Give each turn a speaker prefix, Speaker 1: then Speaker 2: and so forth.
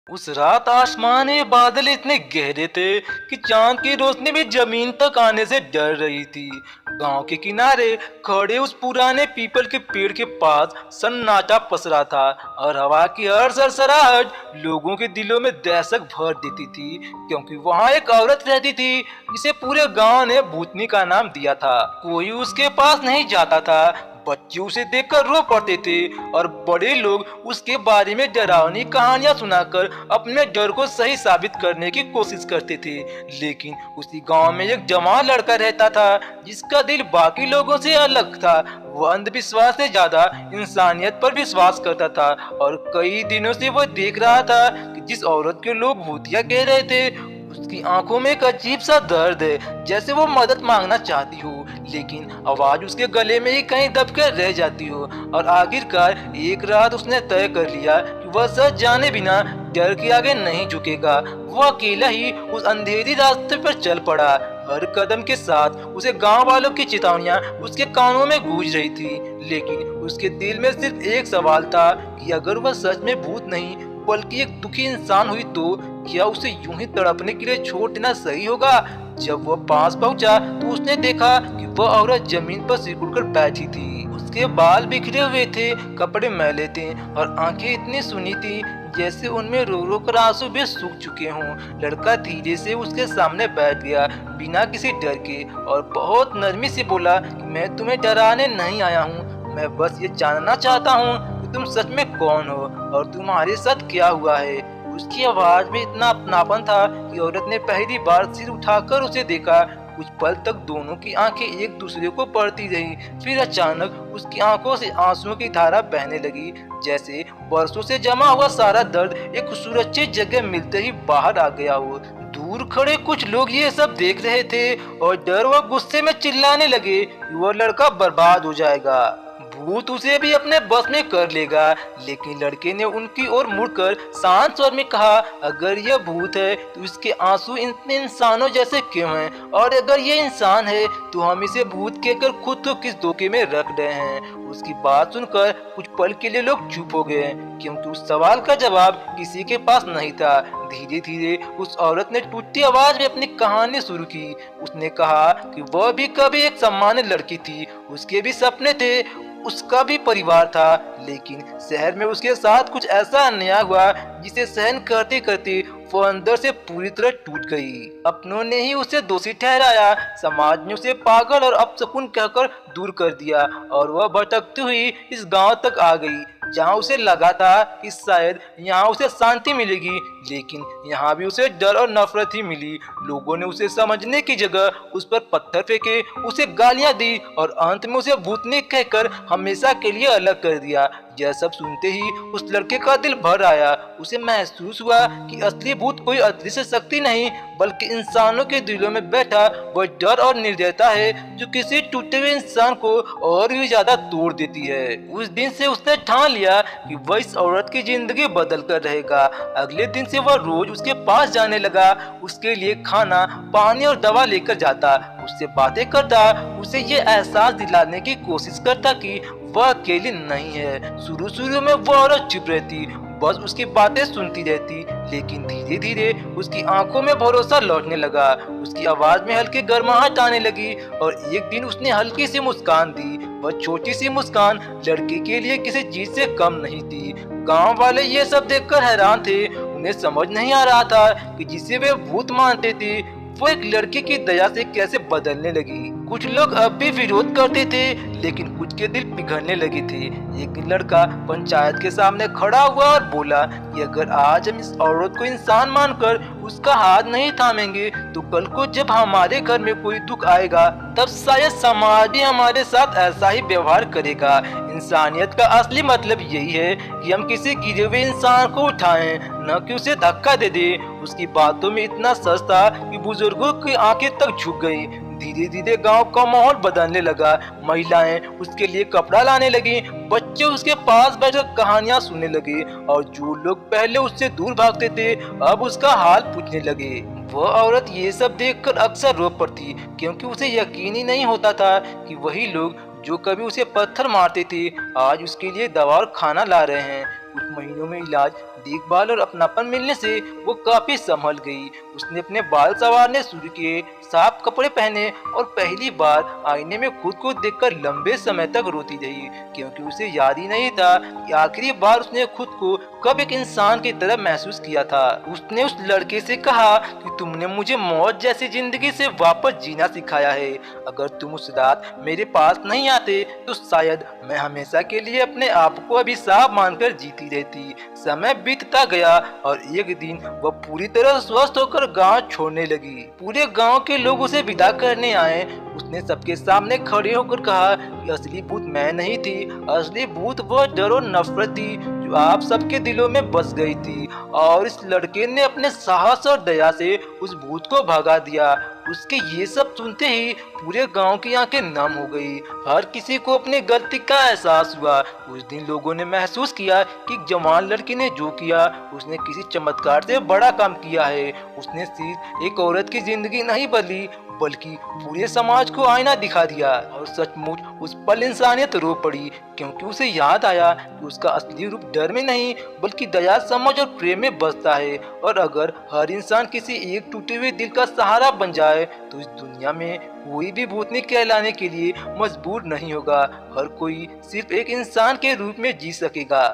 Speaker 1: उस रात आसमान में बादल इतने गहरे थे कि चांद की रोशनी भी जमीन तक आने से डर रही थी। गांव के किनारे खड़े उस पुराने पीपल के पेड़ के पास सन्नाटा पसरा था और हवा की हर सरसराहट लोगों के दिलों में दहशत भर देती थी, क्योंकि वहां एक औरत रहती थी जिसे पूरे गांव ने भूतनी का नाम दिया था। कोई उसके पास नहीं जाता था, बच्चे उसे देखकर रो पड़ते थे और बड़े लोग उसके बारे में डरावनी कहानियां सुनाकर अपने डर को सही साबित करने की कोशिश करते थे। लेकिन उसी गांव में एक जवान लड़का रहता था जिसका दिल बाकी लोगों से अलग था। वो अंधविश्वास से ज्यादा इंसानियत पर विश्वास करता था और कई दिनों से वो देख रहा था कि जिस औरत के लोग भूतिया कह रहे थे उसकी आंखों में एक अजीब सा दर्द है, जैसे वो मदद मांगना चाहती हो लेकिन आवाज उसके गले में ही कहीं दबकर रह जाती हो। और आखिरकार एक रात उसने तय कर लिया कि वह सच जाने बिना डर के आगे नहीं झुकेगा। वो अकेला ही उस अंधेरी रास्ते पर चल पड़ा। हर कदम के साथ उसे गांव वालों की चेतावनियां उसके कानों में गूंज रही थी, लेकिन उसके दिल में सिर्फ एक सवाल था कि अगर वह सच में भूत नहीं बल्कि एक दुखी इंसान हुई तो क्या उसे यूं ही तड़पने के लिए छोड़ देना सही होगा। जब वह पास पहुंचा तो उसने देखा कि वह औरत जमीन पर सिकुड़कर बैठी थी। उसके बाल बिखरे हुए थे, कपड़े मैले थे और आंखें इतनी सुनी थी जैसे उनमें रो रो कर आंसू भी सूख चुके हों। लड़का धीरे से उसके सामने बैठ गया बिना किसी डर के और बहुत नरमी से बोला कि मैं तुम्हें डराने नहीं आया हूँ, मैं बस ये जानना चाहता हूँ तुम सच में कौन हो और तुम्हारे साथ क्या हुआ है। उसकी आवाज में इतना अपनापन था कि औरत ने पहली बार सिर उठाकर उसे देखा। कुछ पल तक दोनों की आंखें एक दूसरे को पढ़ती रही, फिर अचानक उसकी आंखों से आंसुओं की धारा बहने लगी, जैसे बरसों से जमा हुआ सारा दर्द एक सुरक्षित जगह मिलते ही बाहर आ गया हो। दूर खड़े कुछ लोग ये सब देख रहे थे और डर व गुस्से में चिल्लाने लगे कि वह लड़का बर्बाद हो जाएगा, भूत उसे भी अपने बस में कर लेगा। लेकिन लड़के ने उनकी ओर मुड़कर शांत स्वर में कहा, अगर यह भूत है तो इसके आंसू इतने इंसानों जैसे क्यों हैं, और अगर ये इंसान है तो हम इसे भूत कहकर खुद को किस धोखे में रख रहे हैं। उसकी बात सुनकर कुछ पल के लिए लोग चुप हो गए, क्योंकि उस सवाल का जवाब किसी के पास नहीं था। धीरे धीरे उस औरत ने टूटती आवाज में अपनी कहानी शुरू की। उसने कहा कि वह भी कभी एक सामान्य लड़की थी, उसके भी सपने थे, उसका भी परिवार था, लेकिन शहर में उसके साथ कुछ ऐसा अन्याय हुआ जिसे सहन करते करते वो अंदर से पूरी तरह टूट गई। अपनों ने ही उसे दोषी ठहराया, समाज ने उसे पागल और अपशकुन कहकर दूर कर दिया और वह भटकती हुई इस गांव तक आ गई जहां उसे लगा था कि शायद यहाँ उसे शांति मिलेगी, लेकिन यहाँ भी उसे डर और नफरत ही मिली। लोगों ने उसे समझने की जगह उस पर पत्थर फेंके, उसे गालियां दी और अंत में उसे भूतनी कहकर हमेशा के लिए अलग कर दिया। यह सब सुनते ही उस लड़के का दिल भर आया। उसे महसूस हुआ कि असली भूत कोई अदृश्य शक्ति नहीं बल्कि इंसानों के दिलों में बैठा वह डर और निर्दयता है जो किसी टूटे हुए इंसान को और भी ज्यादा तोड़ देती है। उस दिन से उसने ठान लिया कि वह इस औरत की जिंदगी बदल कर रहेगा। अगले दिन से वह रोज उसके पास जाने लगा, उसके लिए खाना पानी और दवा लेकर जाता, उससे बातें करता, उसे ये एहसास दिलाने की कोशिश करता कि वह अकेली नहीं है। शुरू में वह औरत चुप रहती, बस उसकी बातें सुनती रहती, लेकिन धीरे धीरे उसकी आंखों में भरोसा लौटने लगा, उसकी आवाज में हल्की गर्माहट आने लगी और एक दिन उसने हल्की सी मुस्कान दी। वह छोटी सी मुस्कान लड़के के लिए किसी चीज से कम नहीं थी। गांव वाले ये सब देखकर हैरान थे, उन्हें समझ नहीं आ रहा था कि जिसे वे भूत मानते थे वो एक लड़के की दया से कैसे बदलने लगी। कुछ लोग अब भी विरोध करते थे, लेकिन कुछ के दिल पिघलने लगे थे। एक लड़का पंचायत के सामने खड़ा हुआ और बोला कि अगर आज हम इस औरत को इंसान मानकर उसका हाथ नहीं थामेंगे तो कल को जब हमारे घर में कोई दुख आएगा तब शायद समाज भी हमारे साथ ऐसा ही व्यवहार करेगा। इंसानियत का असली मतलब यही है कि हम किसी गिरे हुए इंसान को उठाएं, न कि उसे धक्का दे दे। उसकी बातों में इतना सच था कि बुजुर्गों की आंखें तक झुक गई। धीरे धीरे गांव का माहौल बदलने लगा, महिलाएं उसके लिए कपड़ा लाने लगी, बच्चे उसके पास बैठकर कहानियां सुनने लगे और जो लोग पहले उससे दूर भागते थे अब उसका हाल पूछने लगे। वह औरत ये सब देखकर अक्सर रो पड़ती, क्योंकि उसे यकीन ही नहीं होता था कि वही लोग जो कभी उसे पत्थर मारते थे आज उसके लिए दवा और खाना ला रहे हैं। कुछ महीनों में इलाज देखभाल और अपनापन मिलने से वो काफी संभल गई। उसने अपने बाल संवारने शुरू किए, साफ कपड़े पहने और पहली बार आईने में खुद को देखकर लंबे समय तक रोती रही, क्योंकि उसे याद ही नहीं था कि आखिरी बार उसने खुद को कब एक इंसान की तरह महसूस किया था। उसने उस लड़के से कहा कि तुमने मुझे मौत जैसी जिंदगी से वापस जीना सिखाया है। अगर तुम उस रात मेरे पास नहीं आते तो शायद मैं हमेशा के लिए अपने आप को अभिशाप मानकर जीती रहती। समय बीतता गया और एक दिन वह पूरी तरह स्वस्थ होकर गांव छोड़ने लगी। पूरे गांव के लोग उसे विदा करने आए। उसने सबके सामने खड़े होकर कहा कि असली भूत मैं नहीं थी, असली भूत वह डर और नफरत थी जो आप सबके दिलों में बस गई थी। और इस लड़के ने अपने साहस और दया से उस भूत को भगा दिया। उसके ये सब सुनते ही पूरे गांव की आंखें नम हो गई। हर किसी को अपनी गलती का एहसास हुआ। उस दिन लोगों ने महसूस किया कि जवान लड़की ने जो किया उसने किसी चमत्कार से बड़ा काम किया है। उसने सिर्फ एक औरत की जिंदगी नहीं बदली बल्कि पूरे समाज को आईना दिखा दिया। और सचमुच उस पल इंसानियत रो पड़ी, क्योंकि उसे याद आया कि उसका असली रूप डर में नहीं बल्कि दया, समझ और प्रेम में बसता है। और अगर हर इंसान किसी एक टूटे हुए दिल का सहारा बन जाए तो इस दुनिया में कोई भी भूतनी कहलाने के लिए मजबूर नहीं होगा। हर कोई सिर्फ एक इंसान के रूप में जी सकेगा।